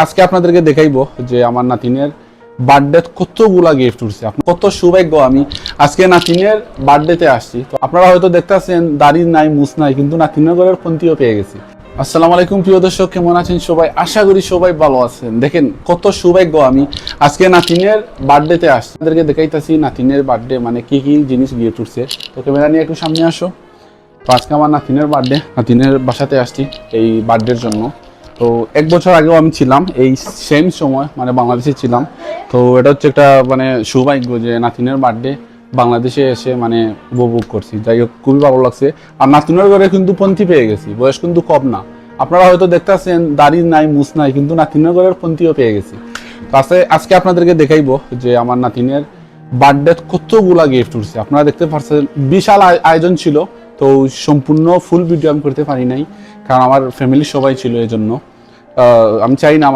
আজকে আপনাদেরকে দেখাইবো যে আমার নাতিনের বার্থডে কতগুলা গিফট উঠছে। কত সৌভাগ্য আমি আজকে নাতিনের বার্থডেতে আসছি। তো আপনারা হয়তো দেখতেছেন দাড়ি নাই, মুছ নাই, কিন্তু নাতিনের ঘরের পন্থীও পেয়ে গেছি। আসসালামু আলাইকুম প্রিয় দর্শক, কেমন আছেন সবাই? আশা করি সবাই ভালো আছেন। দেখেন কত সৌভাগ্য আমি আজকে নাতিনের বার্থডেতে আসছি। আপনাদেরকে দেখাইতেছি নাতিনের বার্থডে মানে কি কি জিনিস গিফট উঠছে। তো ক্যামেরা নিয়ে একটু সামনে আসো। তো আজকে আমার নাতিনের বার্থডে, নাতিনের বাসাতে আসছি এই বার্থডের জন্য। তো 1 বছর আগেও আমি ছিলাম এই সেম সময়, মানে বাংলাদেশে ছিলাম। তো এটা হচ্ছে একটা মানে সৌভাগ্য যে নাতিনের বার্থডে বাংলাদেশে এসে মানে উপভোগ করছি। যাই হোক, খুবই ভালো লাগছে। আর নাতিনের ঘরে কিন্তু পন্থী পেয়ে গেছি, বয়স কিন্তু কম না। আপনারা হয়তো দেখতেছেন দাড়ি নাই, মুছ নাই, কিন্তু নাতিনের ঘরের পন্থীও পেয়ে গেছি। তো আজকে আপনাদেরকে দেখাইবো যে আমার নাতিনের বার্থডে কতগুলা গিফট উঠছে। আপনারা দেখতে পাচ্ছেন বিশাল আয়োজন ছিল। তো সম্পূর্ণ ফুল ভিডিও আমি করতে পারি নাই, কারণ আমার ফ্যামিলির সবাই ছিল। এই জন্য আমি চাই না আমার